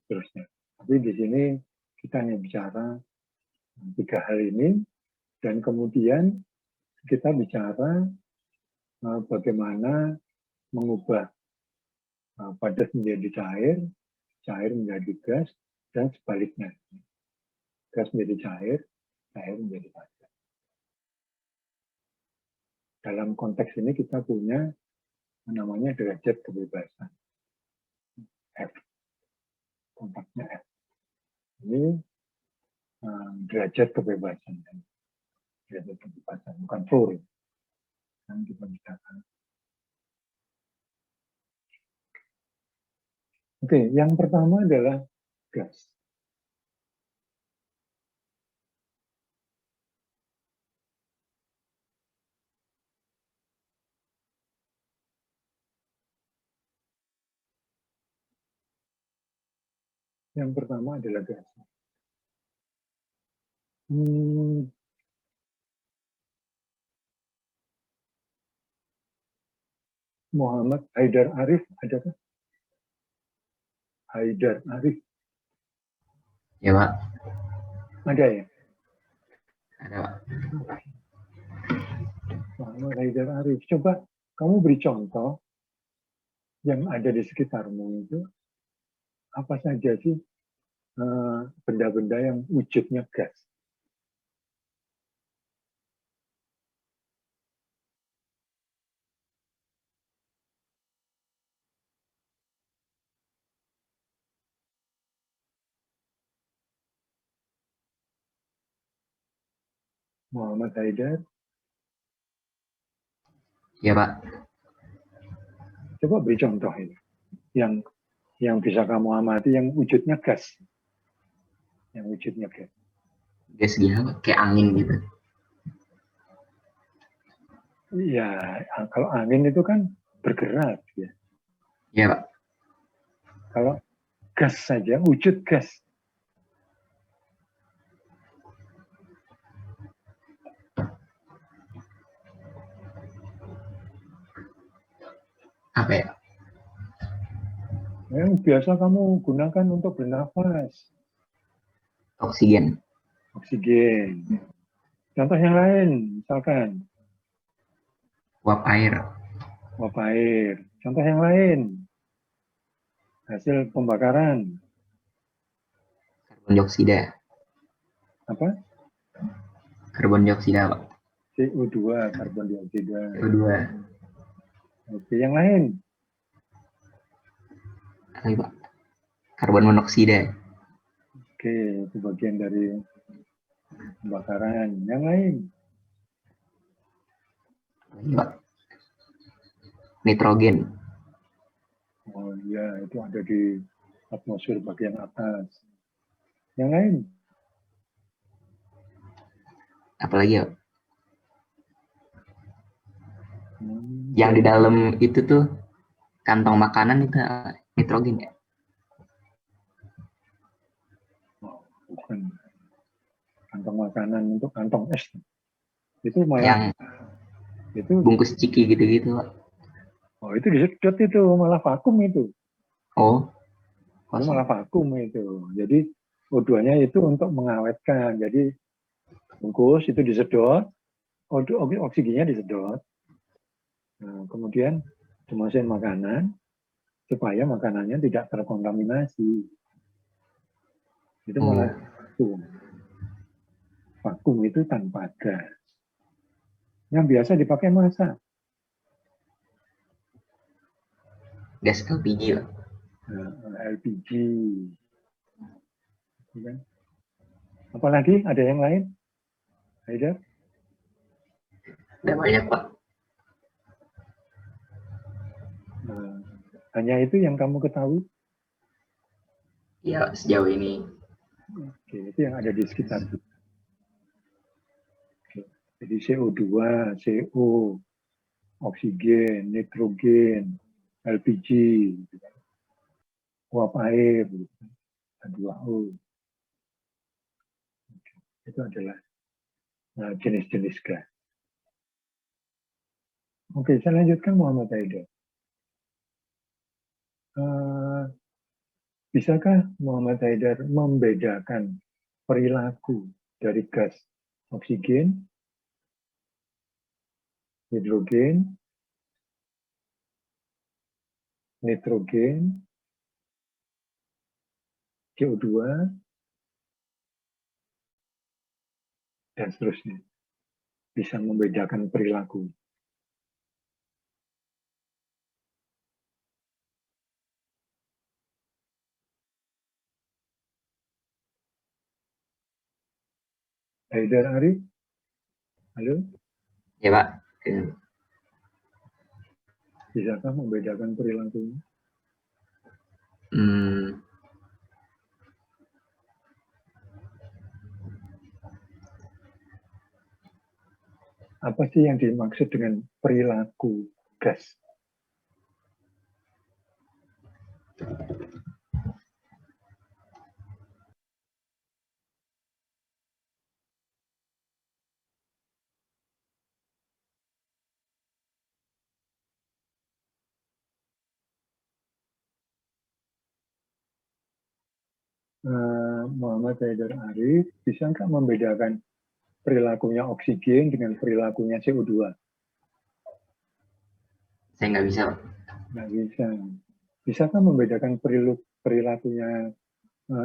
Terusnya. Tapi di sini kita hanya bicara 3 hal ini, dan kemudian kita bicara bagaimana mengubah padat menjadi cair, cair menjadi gas, dan sebaliknya. Gas menjadi cair, cair menjadi padat. Dalam konteks ini kita punya namanya derajat kebebasan. F. Kontaknya F. Ini derajat kebebasan. Derajat kebebasan, bukan flow. Yang kita bicarakan. Oke, yang pertama adalah gas. Yang pertama adalah gas. Muhammad Haidar Arif, adakah? Haidar Arif, Ya, Pak. ada ya? Ada, Pak. Muhammad Haidar Arif. Coba kamu beri contoh yang ada di sekitarmu itu, apa saja sih benda-benda yang wujudnya gas? Muhammad Haidar, Ya, Pak. coba beri contoh ini. Yang bisa kamu amati yang wujudnya gas. Yang wujudnya gas. Gas gila, Pak. Kayak angin gitu. Iya, kalau angin itu kan bergerak ya. Ya, Pak. Kalau gas saja, wujud gas. Apa ya? Yang biasa kamu gunakan untuk bernafas. Oksigen. Oksigen. Contoh yang lain, misalkan Uap air. uap air. Contoh yang lain, hasil pembakaran. Karbon dioksida. Apa? Karbon dioksida, Pak. CO2, karbon dioksida. CO2. Oke, yang lain. Apa ya, Pak? Karbon monoksida. Oke, itu bagian dari pembakaran. Yang lain. Apa ya, Pak? Nitrogen. Oh iya, itu ada di atmosfer bagian atas. Yang lain. Apalagi ya? Yang di dalam itu tuh kantong makanan itu nitrogen ya? Oh, bukan. Kantong makanan untuk kantong es. Itu malah Yang itu bungkus ciki gitu-gitu, Pak. oh itu disedot itu malah vakum itu. Oh, Itu kosong. malah vakum itu. Jadi O2-nya itu untuk mengawetkan. Jadi bungkus itu disedot, oksigennya disedot. Nah, kemudian dimasukin makanan supaya makanannya tidak terkontaminasi. Itu malah vakum. Vakum itu tanpa gas. Yang biasa dipakai masak. Gas LPG, Pak. Nah, LPG. Ya. Apalagi ada yang lain? Haidar? Ada banyak, Pak. Nah, hanya itu yang kamu ketahui? Ya, sejauh ini. Oke, itu yang ada di sekitar. Oke. Jadi CO2, CO, oksigen, nitrogen, LPG, uap air, H2O. Itu adalah jenis-jenis gas. Oke, saya lanjutkan Muhammad Haidar. Bisakah Muhammad Haidar membedakan perilaku dari gas oksigen, hidrogen, nitrogen, CO2, dan seterusnya? Bisa membedakan perilaku. Haidar Arif? Halo? Ya, Pak. Bisakah membedakan perilakunya? Apa sih yang dimaksud dengan perilaku gas? Muhammad Haidar Arif, bisa nggak membedakan perilakunya oksigen dengan perilakunya CO2? Saya nggak bisa, Pak. Nggak bisa. Bisakah membedakan perilakunya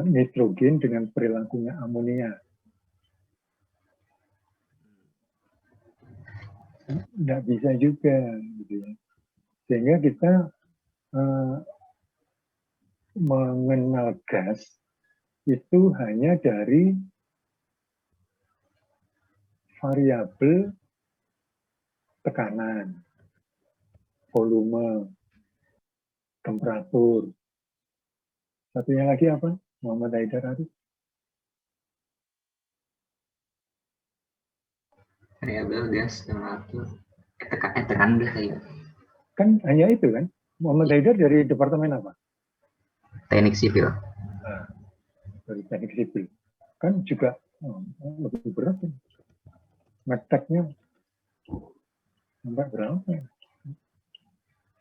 nitrogen dengan perilakunya amonia? Nggak bisa juga, gitu ya. Sehingga kita mengenal gas itu hanya dari variabel tekanan, volume, temperatur. Satunya lagi apa? Muhammad Haidar Arif. Variabel gas temperatur. Tekanan gas saya. Kan hanya itu kan? Muhammad Haidar dari departemen apa? Teknik sipil. Nah, dari teknik sipil. Kan juga lebih berat kan? Ngeteknya sampai berapa?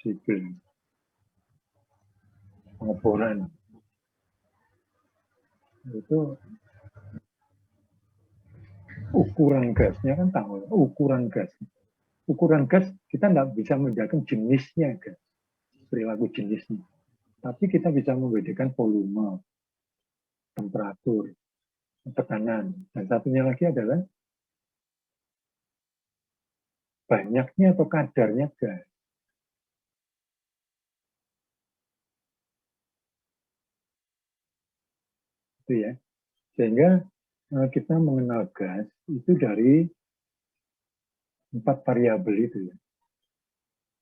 Sipil. Pengeboran. Itu ukuran gasnya kan tahu. Ukuran gas. Ukuran gas kita nggak bisa membedakan jenisnya gas. Perilaku jenisnya. Tapi kita bisa membedakan volume, temperatur, tekanan. Dan satunya lagi adalah banyaknya atau kadarnya gas. Itu ya. Sehingga kita mengenal gas itu dari 4 variabel itu ya.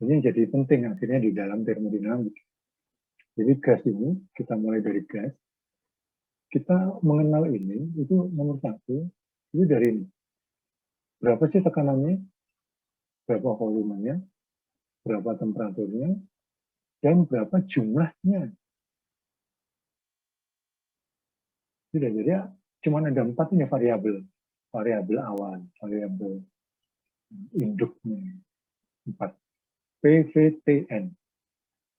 Ini jadi penting akhirnya di dalam termodinamik. Jadi gas ini, kita mulai dari gas, kita mengenal ini, itu nomor 1, itu dari ini. Berapa sih tekanannya, berapa volumenya, berapa temperaturnya, dan berapa jumlahnya. Sudah, jadi cuma ada 4 ini variabel. Variabel awal, variabel induknya. 4. PVTN.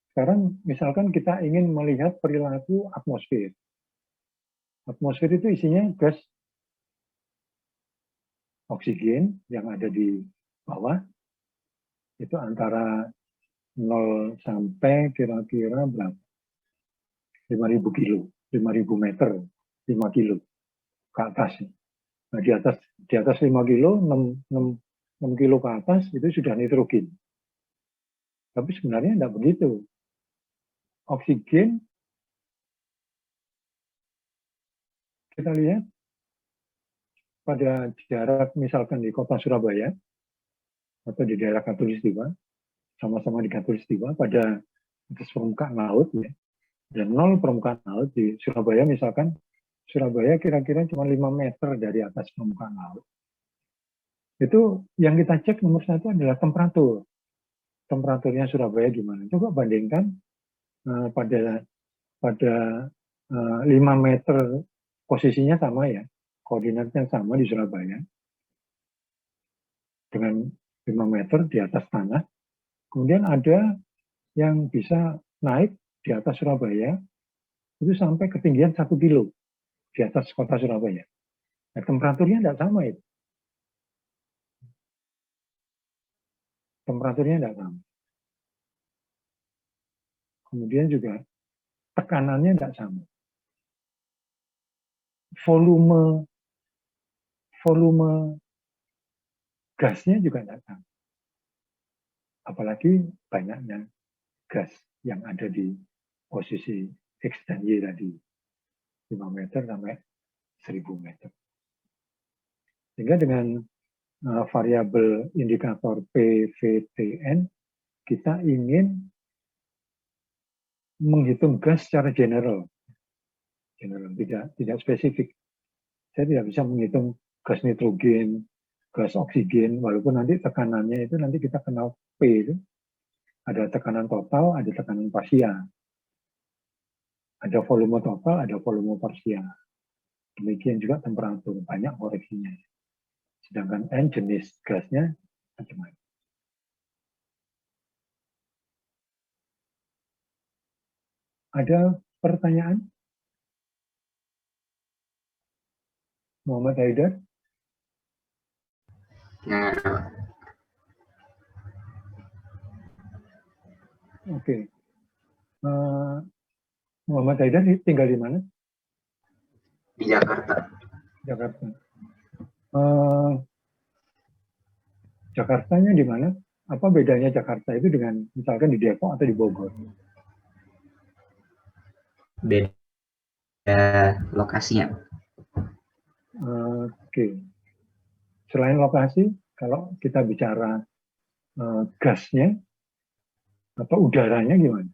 Sekarang misalkan kita ingin melihat perilaku atmosfer. Atmosfer itu isinya gas oksigen yang ada di bawah. Itu antara 0 sampai kira-kira berapa? 5.000 kilo, 5.000 meter, 5 kilo ke atas. Nah, di atas 5 kilo, 6 kilo ke atas itu sudah nitrogen. Tapi sebenarnya tidak begitu. Oksigen, kita lihat pada jarak misalkan di kota Surabaya atau di daerah Katulistiwa, sama-sama di Katulistiwa pada atas permukaan laut ya, dan 0 permukaan laut di Surabaya misalkan, Surabaya kira-kira cuma 5 meter dari atas permukaan laut. Itu yang kita cek nomor 1 adalah temperatur. Temperaturnya Surabaya gimana? Coba bandingkan pada 5 meter posisinya sama ya, koordinatnya sama di Surabaya, dengan 5 meter di atas tanah. Kemudian ada yang bisa naik di atas Surabaya, itu sampai ketinggian 1 kilo di atas kota Surabaya. Nah, temperaturnya tidak sama itu. Temperaturnya tidak sama. Kemudian juga tekanannya tidak sama. Volume gasnya juga tidak sama. Apalagi banyaknya gas yang ada di posisi X dan Y tadi. 5 meter sampai 1.000 meter. Sehingga dengan variabel indikator PVTN, kita ingin menghitung gas secara general, tidak spesifik. Saya tidak bisa menghitung gas nitrogen, gas oksigen, walaupun nanti tekanannya itu nanti kita kenal P itu. Ada tekanan total, ada tekanan parsial. Ada volume total, ada volume parsial. Demikian juga temperatur, banyak koreksinya. Sedangkan N jenis gasnya macam-macam. Ada pertanyaan? Muhammad Haidar? Nah, Oke. Muhammad Haidar tinggal di mana? di Jakarta. Jakarta. Jakartanya di mana? Apa bedanya Jakarta itu dengan misalkan di Depok atau di Bogor? Beda lokasinya. Oke. Selain lokasi, kalau kita bicara gasnya atau udaranya gimana?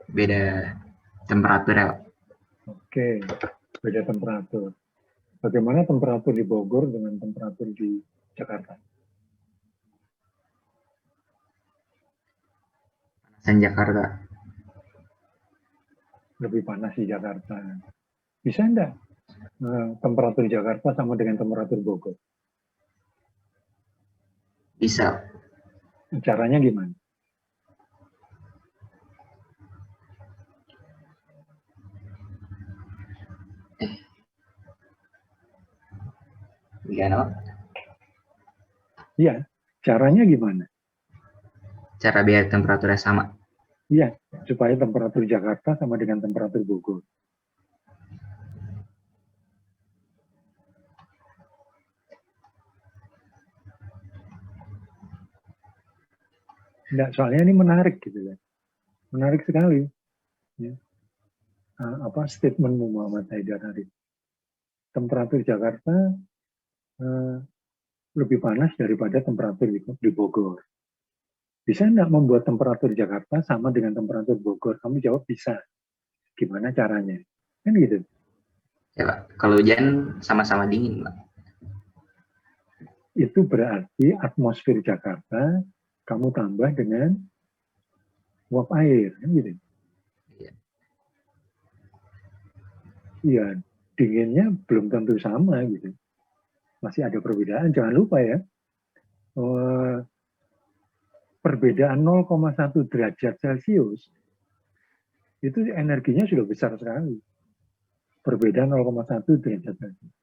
Beda temperatur ya, Pak. Oke, beda temperatur. Bagaimana temperatur di Bogor dengan temperatur di Jakarta? Panasan Jakarta. Lebih panas di Jakarta. Bisa enggak temperatur Jakarta sama dengan temperatur Bogor? Bisa. Caranya gimana? Gimana, Pak? Iya, caranya gimana? Cara biar temperaturnya sama. Iya, supaya temperatur Jakarta sama dengan temperatur Bogor. Enggak, soalnya ini menarik gitu ya. Menarik sekali. Ya. Statementmu Muhammad Haidar hari. Temperatur Jakarta lebih panas daripada temperatur di Bogor. Bisa enggak membuat temperatur Jakarta sama dengan temperatur Bogor? Kamu jawab bisa. Gimana caranya? Kan gitu. Ya, Pak. Kalau hujan sama-sama dingin, Pak. Itu berarti atmosfer Jakarta kamu tambah dengan uap air, kan gitu. Iya. Iya, dinginnya belum tentu sama gitu. Masih ada perbedaan. Jangan lupa ya, perbedaan 0,1 derajat Celcius itu energinya sudah besar sekali. Perbedaan 0,1 derajat Celcius.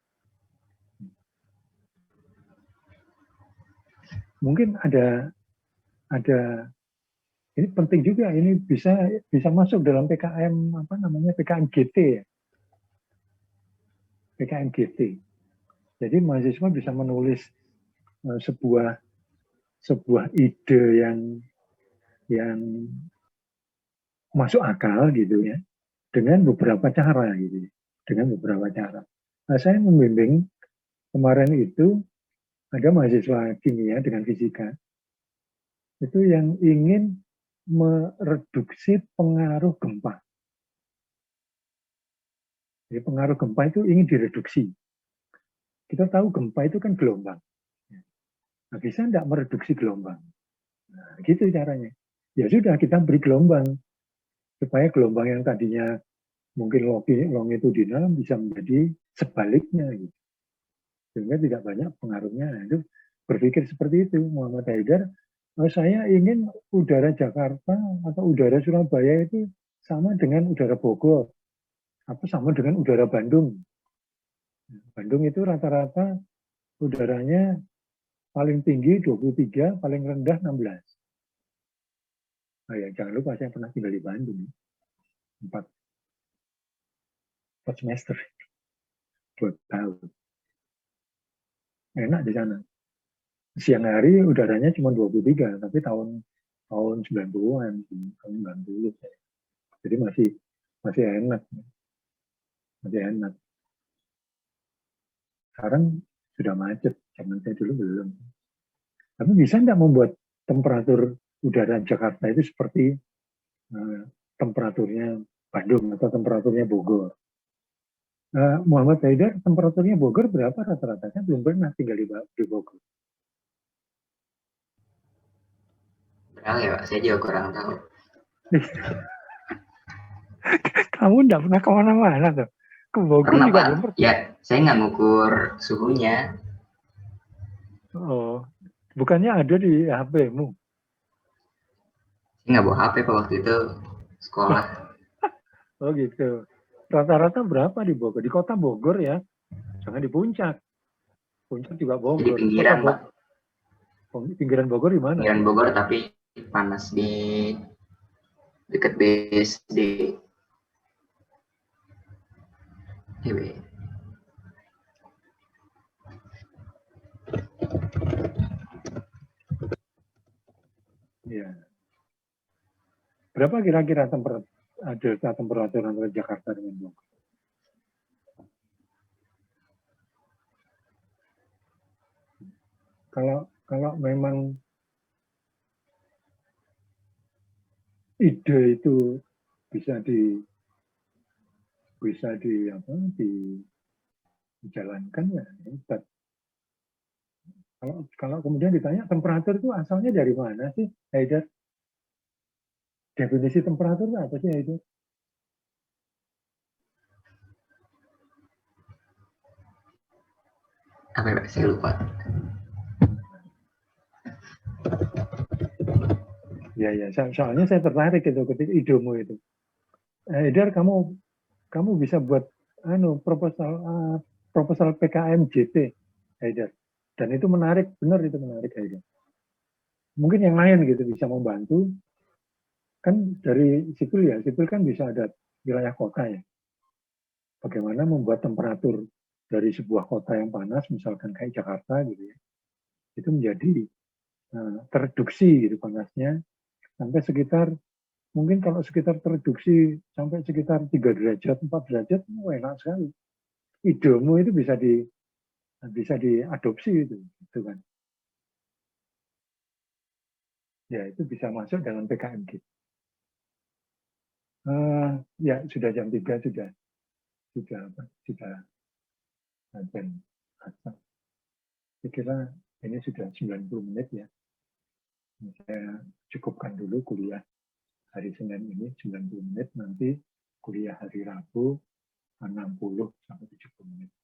Mungkin ada ini penting juga, ini bisa masuk dalam PKM PKM GT ya. PKM GT. Jadi mahasiswa bisa menulis sebuah ide yang masuk akal gitu ya, dengan beberapa cara gitu, dengan beberapa cara. Nah, saya membimbing kemarin itu ada mahasiswa kimia dengan fisika itu yang ingin mereduksi pengaruh gempa. Jadi pengaruh gempa itu ingin direduksi. Kita tahu gempa itu kan gelombang. Nah, bisa enggak mereduksi gelombang? Nah, gitu caranya. Ya sudah, kita beri gelombang. Supaya gelombang yang tadinya mungkin longitudinal bisa menjadi sebaliknya. Gitu. Sehingga tidak banyak pengaruhnya. Nah, itu berpikir seperti itu. Muhammad Haidar, saya ingin udara Jakarta atau udara Surabaya itu sama dengan udara Bogor. Atau sama dengan udara Bandung. Bandung itu rata-rata udaranya paling tinggi 23, paling rendah 16. Nah ya, jangan lupa saya pernah tinggal di Bandung. 4 semester. 2 tahun. Enak di sana. Siang hari udaranya cuma 23, tapi tahun 90-an, tahun 90. Jadi masih enak. Masih enak. Sekarang sudah macet, zaman saya dulu belum. Tapi bisa enggak membuat temperatur udara Jakarta itu seperti temperaturnya Bandung atau temperaturnya Bogor? Muhammad Haidar, temperaturnya Bogor berapa rata-rata? Saya belum pernah tinggal di Bogor. Berapa ya, Pak? Saya juga kurang tahu. Kamu enggak pernah kemana-mana tuh. Ke Bogor Pernah, juga Pak. belum pernah. Ya, saya nggak ngukur suhunya. Oh, bukannya ada di HP-mu? Saya nggak bawa HP, Pak, waktu itu sekolah. Oh gitu. Rata-rata berapa di Bogor? Di kota Bogor ya, jangan di puncak. Puncak juga Di Bogor. pinggiran, Pak. Pinggiran Bogor di mana? Pinggiran Bogor tapi panas di dekat BSD. Hewe. Iya. Berapa kira-kira temperatur antara Jakarta dengan Bogor? Kalau memang ide itu bisa dijalankan ya hebat. Kalau kemudian ditanya temperatur itu asalnya dari mana sih, Haidar? Definisi temperatur itu apa sih, Haidar? Apa ya, Pak? Saya lupa. Ya, soalnya saya tertarik itu ketika idemu itu. Haidar, kamu bisa buat proposal PKM JT, Haidar. Dan itu menarik, benar itu menarik, Haidar. Mungkin yang lain gitu bisa membantu. Kan dari sipil kan bisa ada wilayah kota ya. Bagaimana membuat temperatur dari sebuah kota yang panas, misalkan kayak Jakarta gitu ya, itu menjadi tereduksi gitu panasnya sampai sekitar, mungkin kalau sekitar tereduksi sampai sekitar 3 derajat, 4 derajat, enak sekali. Idemu itu bisa diadopsi gitu kan. Ya itu bisa masuk dalam PKM gitu. Ya sudah jam 3 sudah azan asar. Saya kira ini sudah 90 menit ya. Saya cukupkan dulu kuliah hari Senin ini 90 menit, nanti kuliah hari Rabu 60 sampai 70 menit.